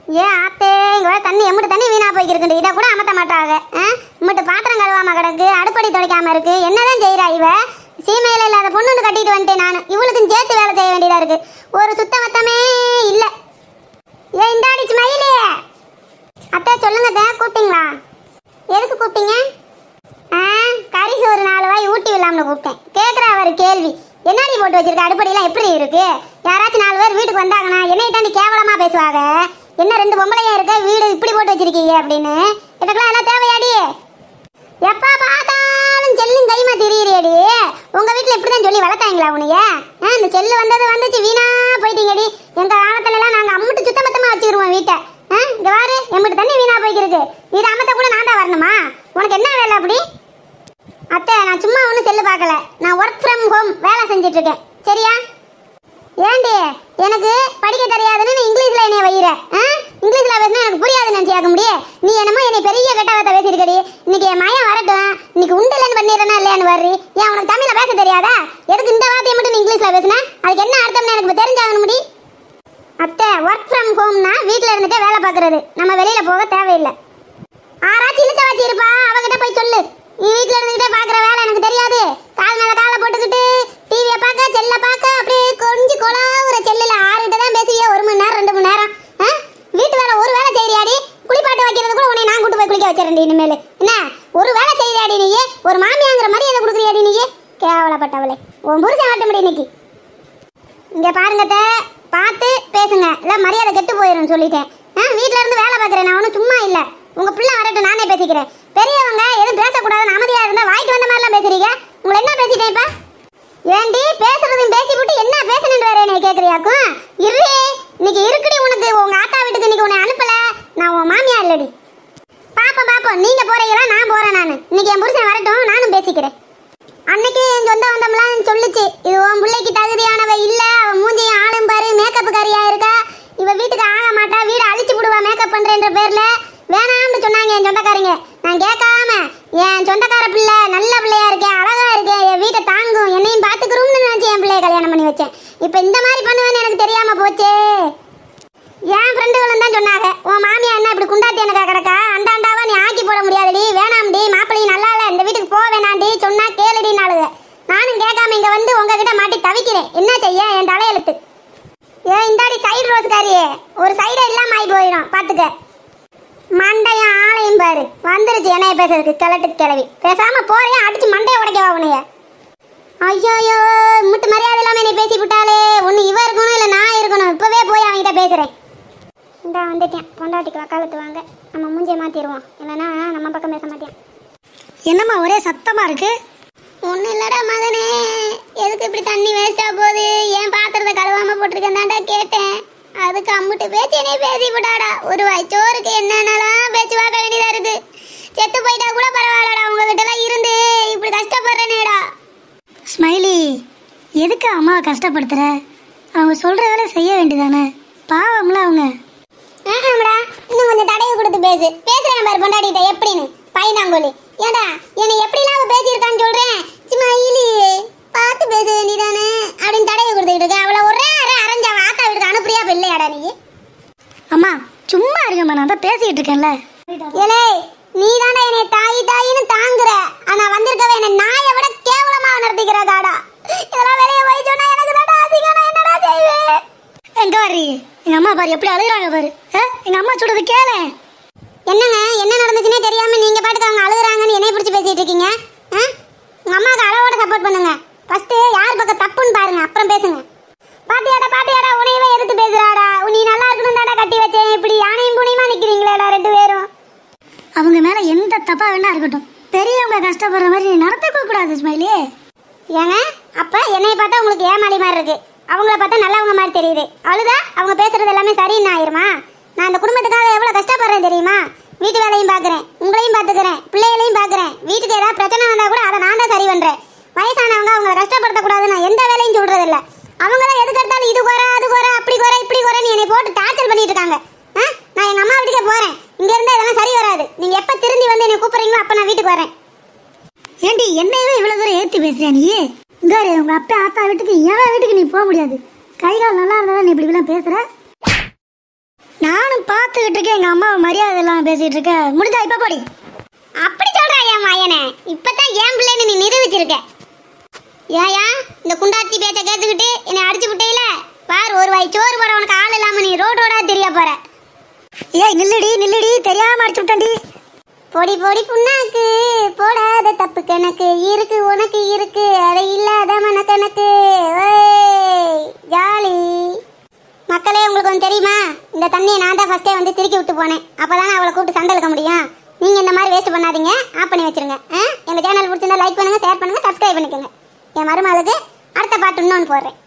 ஏன் ஆத்தே இங்க தண்ணி எம்பிட்டு தண்ணி வீணா போய்க்கிருக்கு. இதை கூட அமத்த மாட்டாங்க. இம்பிட்டு பாத்திரம் கழுவாம கிடக்கு, அடுப்படி துடைக்காம இருக்கு. என்னதான் செய்யறா இவ? சீமையில இல்லாத பொண்ணு கட்டிட்டு வந்துட்டேன் நான். இவளுக்கும் சேர்த்து வேலை செய்ய வேண்டியதா இருக்கு. ஒரு சுத்த மத்தமே இல்ல. ஏன் இந்தாடி ஸ்மைலி அத்தை சொல்லுங்க. கூப்பிட்டீங்களா? எதுக்கு கூப்பிட்டீங்க? கறி சோறு 4 வாய் ஊட்டி விடலாம்னு கூப்பிட்டேன். கேட்குற அவர் கேள்வி. என்னடி போட்டு வச்சிருக்க? அடுப்படிலாம் எப்படி இருக்கு? யாராச்சும் 4 பேர் வீட்டுக்கு வந்தாங்கன்னா என்னை தாண்டி கேவலமா பேசுவாங்க. என்ன 2 பொம்பளையா இருக்க, வீடு இப்படி போட்டு வச்சிருக்கீங்க அப்படின்னு. எனக்குலாம் எல்லாம் தேவையாடி? எப்பா பார்த்தாலும் செல்லும் கைமா திரியிறியடி. உங்க வீட்டுல இப்படிதான் சொல்லி வளர்த்தாங்களா உனைய? இந்த செல்லு வந்துச்சு வீணா போயிட்டீங்கடி. எங்க காலத்துல எல்லாம் நாங்க அம்முட்டு சுத்தமத்தமா வச்சுக்கிருவோம் வீட்டை. இங்க வாரு எம்பிட்டு தண்ணி வீணா போய்க்கிருக்கு. இது அம்மத்த கூட நான் தான் வரணுமா? உனக்கு என்ன வேலை அப்படி? அத்தை நான் சும்மா ஒன்றும் செல்லு பார்க்கல. நான் ஒர்க் ஃப்ரம் ஹோம் வேலை செஞ்சுட்டு இருக்கேன். சரியா? ஏண்டி எனக்கு படிக்க தெரியாதுன்னு இங்கிலீஷ்ல என்னைய வைகிற? இங்கிலீஷ்ல பேசினா எனக்கு புரியாதுன்னு நினைச்சியாக்க முடியும். நீ என்னமோ என்னை பெரிய கெட்டவத்தை பேசியிருக்கடி. இன்னைக்கு என் மயம் வரட்டும். இன்னைக்கு உண்டு இல்லைன்னு பண்ணிடுறேன்னா இல்லையான்னு வர்றி. ஏன் உனக்கு தமிழ்ல பேச தெரியாதா? எதுக்கு இந்த வார்த்தையை மட்டும் நீ இங்கிலீஷ்ல பேசுனா? அதுக்கு என்ன அர்த்தம்னு எனக்கு தெரிஞ்சாகணும் முடி. அத்தை ஒர்க் ஃப்ரம் ஹோம்னா வீட்டில் இருந்துட்டே வேலை பார்க்கறது. நம்ம வெளியில போக தேவையில்லை. ஆராய்ச்சி இழுத்த வச்சு இருப்பா, அவகிட்ட போய் சொல்லு. நீ வீட்டில் இருந்துகிட்டே பார்க்குற வேலை எனக்கு தெரியாது. கால் மேலே காலை போட்டுக்கிட்டு டிவியை பார்க்க செல்லை பார்க்க அப்படியே கொஞ்சம் கொலாவுற செல்லில் 6 தான் பேசுவியா? 1 மணி நேரம் 2 மணி நேரம். வீட்டு வேலை ஒரு வேலை செய்யறியாடி? குளிப்பாட்டு வைக்கிறது கூட உன்னை நான் கூட்டு போய் குளிக்க வச்சிடறேன். இனிமேல் என்ன ஒரு வேலை செய்யறியாடி நீ? ஒரு மாமியாங்கிற மரியாதை கொடுக்குறியாடி நீ? கேவலப்பட்டவளே, உன் புருஷன் ஆட்ட முடியும் இன்னைக்கு. இங்கே பாருங்கத்த பார்த்து பேசுங்க, இல்லை மரியாதை கெட்டு போயிடும் சொல்லிட்டேன். வீட்டில் இருந்து வேலை பார்க்குறேன் நான், ஒன்றும் சும்மா இல்லை. உங்க பிள்ளை வரட்டும், நானே பேசிக்கிறேன். பெரியவங்க எதுவும் பேசக்கூடாதுன்னு அமைதியா இருந்தா வாய்க்கு வந்த மாதிரிலாம் பேசுறீங்க. உங்களை என்ன பேசிட்டேன் இப்ப? ஏண்டி பேசுறதும் பேசிவிட்டு என்ன பேசணுன்னு வேற என்னை கேட்குறியாக்கும்? இரு இன்னைக்கு இருக்குடி உனக்கு. உங்க ஆத்தா வீட்டுக்கு இன்னைக்கு உன்னை அனுப்பல. நான் உன் மாமியா இல்லடி. பாப்போம் நீங்க போறீங்களா நான் போறேன். நான் இன்னைக்கு என் புருஷன் வரட்டும், நானும் பேசிக்கிறேன். அன்னைக்கு எங்க வந்தோம்லாம் சொல்லுச்சு, இது உன் பிள்ளைக்கு தகுதியானவ இல்ல, அவன் மூஞ்சியும் ஆளும் பாரு, மேக்கப் காரியா இருக்கா, இவ வீட்டுக்கு ஆக மாட்டா, வீடு அழிச்சு விடுவா மேக்கப் பண்றேன்ற பேர்ல. வேணாம்னு சொன்னாங்க என் சொந்தக்காரங்க. நான் கேட்காம என் சொந்தக்கார பிள்ளை நல்ல பிள்ளையா இருக்கேன், அழகா இருக்கேன், என் வீட்டை தாங்கும், என்னையும் பாத்துக்கிறோம்னு நினைச்சு என் பிள்ளைய கல்யாணம் பண்ணி வச்சேன். இப்ப இந்த மாதிரி பண்ணுவேன்னு எனக்கு தெரியாம போச்சே. என் ஃப்ரெண்டுகளும் தான் சொன்னாங்க, உன் மாமியா என்ன இப்படி குண்டாத்தி எனக்கா கிடக்கா, அந்த அண்டாவா நீ ஆக்கி போட முடியாதுடி, வேணாம்டி, மாப்பிள்ளையும் நல்லா இல்ல, இந்த வீட்டுக்கு போக வேணாண்டி, சொன்னா கேளுடினாலுங்க. நானும் கேட்காம இங்க வந்து உங்ககிட்ட மாட்டி தவிக்கிறேன். என்ன செய்ய? என் தலையெழுத்து. ஏன் இந்தாடி சைடு ரோஸ்காரியே, ஒரு சைடே இல்லாம ஆகி போயிடும் பாத்துக்க. மண்டையும் ஆளையும் பாரு வந்துருச்சு என்னைய பேசுறதுக்கு. கிளட்டு கிளவி பேசாம போறியா? அடிச்சு மண்டையை உடைக்கவா உனைய? ஐயோயோ முட்டு மரியாதை இல்லாம என்னை பேசி விட்டாலே. ஒண்ணு இவ இருக்கணும் இல்ல நான் இருக்கணும். இப்பவே போய் அவன்கிட்ட பேசுறேன். இந்த வந்துட்டேன். பொண்டாட்டிக்கு வக்காலத்து வாங்க, நம்ம மூஞ்சியை மாத்திடுவோம், இல்லைன்னா நம்ம பக்கம் பேச மாட்டேன். என்னம்மா ஒரே சத்தமா இருக்கு? ஒன்றும் இல்லடா மகனே, எதுக்கு இப்படி தண்ணி வேஸ்டா போகுது, ஏன் பாத்திரத்தை கழுவாம போட்டிருக்கேன்டாண்டா கேட்டேன். அதுக்கு அம்முட்டு பேச்சு என்னைய பேசி விட்டாடா. ஒரு வயிச்சோருக்கு என்னென்னலாம் பேச்சு பார்க்க வேண்டியதா இருக்கு. செத்து போயிட்டா கூட பரவாயில்லடா, உங்ககிட்ட எல்லாம் இருந்து இப்படி கஷ்டப்படுறேனேடா. ஸ்மைலி, எதுக்கு அம்மாவை கஷ்டப்படுத்துற? அவங்க சொல்ற வேலை செய்ய வேண்டியதானே, பாவம்ல அவங்க. ஆமாடா, இன்னும் கொஞ்சம் தடவை கொடுத்து பேசுறேன் பாரு பொண்டாட்டிட்ட எப்படின்னு. பையனாங்கோலி ஏடா என்னை எப்படிலாம் அவ பேசியிருக்கான்னு சொல்றேன். ஸ்மைலி பார்த்து பேச வேண்டியதானே அப்படின்னு தடவை கொடுத்துக்கிட்டு இருக்கேன். அவளை ஒரே அரைஞ்ச ஆத்தா வீட்டுக்கு அனுப்புறியா இல்லையாடா நீ? அம்மா சும்மா இருக்கம்மா, நான் தான் பேசிக்கிட்டு இருக்கேன்ல. ஏலே நீ தானே என்னை தாயின்னு தாங்குற, ஆனா வந்திருக்கவ என்னை நாயை விட கேவலமா நடத்திக்கிறதாடா. இதெல்லாம் வெளியே போய் சொன்னா எனக்கு தாடா அதிகம். நான் என்னடா செய்வேன்? எங்க வர்றீ? எங்க அம்மா பாரு எப்படி அழுகுறாங்க பாரு. எங்க அம்மா சொல்றது கேளு. என்னங்க என்ன நடந்துச்சுன்னே தெரியாம நீங்க பாட்டுக்கு அவங்க அழுகுறாங்கன்னு என்னைய பிடிச்சி பேசிட்டு இருக்கீங்க. உங்க அம்மாவுக்கு அளவோட சப்போர்ட் பண்ணுங்க. ஃபர்ஸ்ட் யார் பக்கம் தப்புன்னு பாருங்க, அப்புறம் பேசுங்க. பாத்தியாடா உனையவே எதிர்த்து பேசுறாடா. நீ நல்லா இருக்கணும் தாடா கட்டி வச்சேன், இப்படி யானையும் புனியுமா நிக்கிறீங்களேடா 2 பேரும். அவங்க மேல எந்த தப்பா வேணா இருக்கட்டும், பெரியவங்க கஷ்டப்படுற மாதிரி நீ நடத்திக்க கூடாது ஸ்மைலி. ஏங்க அப்ப என்னைய பார்த்தா உங்களுக்கு ஏமாளி மாதிரி இருக்கு, அவங்கள பார்த்தா நல்லவங்க மாதிரி தெரியுது. அழுதா அவங்க பேசுறது எல்லாமே சரின்னு ஆயிருமா? நான் இந்த குடும்பத்துக்காக எவ்வளவு கஷ்டப்படுறேன் தெரியுமா? வீட்டு வேலையும் பாக்குறேன், உங்களையும் பாத்துக்கிறேன், பிள்ளைகளையும் பாக்குறேன். வீட்டுக்கு ஏதாவது பிரச்சனை வந்தா கூட அதை நான் தான் சரி பண்றேன். வயசானவங்க அவங்களை கஷ்டப்படுத்த கூடாது, நான் எந்த வேலையும் சொல்றது இல்ல. அவங்க தான் எதுக்கு எடுத்தாலும் இது குறை அது குறை அப்படி குறை இப்படி குறைன்னு என்னை போட்டு டார்ச்சர் பண்ணிட்டு இருக்காங்க. நான் எங்க அம்மா வீட்டுக்கே போறேன். இங்க இருந்தா இதெல்லாம் சரி வராது. நீங்க எப்ப திரும்பி வந்து என்னை கூப்பிடுறீங்களோ அப்ப நான் வீட்டுக்கு வரேன். ஏண்டி என்னையவே இவ்வளவு தூரம் ஏத்தி பேசுறியா நீ? இங்க உங்க அப்பா ஆத்தா வீட்டுக்கு எவன் வீட்டுக்கு நீ போக முடியாது. கை கால் நல்லா இருந்தா நீ இப்படி எல்லாம் பேசுற. நானும் பார்த்து பார்த்துக்கிட்டு இருக்க எங்க அம்மா மரியாதை எல்லாம் பேசிட்டு இருக்க. முடிஞ்சா இப்ப போடி. அப்படி சொல்றா என் மயனே, இப்பதான் என் பிள்ளைன்னு நீ நிரூபிச்சிருக்க. ஏயா இந்த குண்டாச்சி பேச்ச கேட்டுக்கிட்டு என்னை அடிச்சு விட்டேல பாரு, ஒரு வாய் சோறு போட உனக்கு ஆள் இல்லாம நீ ரோடோட தெரிய போற. ஏய் நில்லுடி, தெரியாம அடிச்சு விட்டேன்டி. பொடி பொடி புண்ணாக்கு போடாத தப்பு கணக்கு இருக்கு உனக்கு இருக்கு, அட இல்லாத மனக்கணக்கு. ஜாலி மக்களே, உங்களுக்கு ஒன்று தெரியுமா? இந்த தண்ணியை நான் தான் ஃபர்ஸ்டே வந்து திருக்கி விட்டு போனேன். அப்போதானே அவளை கூப்பிட்டு சண்டை இழுக்க முடியும். நீங்கள் இந்த மாதிரி வேஸ்ட் பண்ணாதீங்க, ஆஃப் பண்ணி வச்சிருங்க. எங்கள் சேனல் பிடிச்சிருந்தா லைக் பண்ணுங்கள், ஷேர் பண்ணுங்கள், சப்ஸ்கிரைப் பண்ணிக்கோங்க. என் மருமகளுக்கு அடுத்த பாட்டு இன்னொன்று போடுறேன்.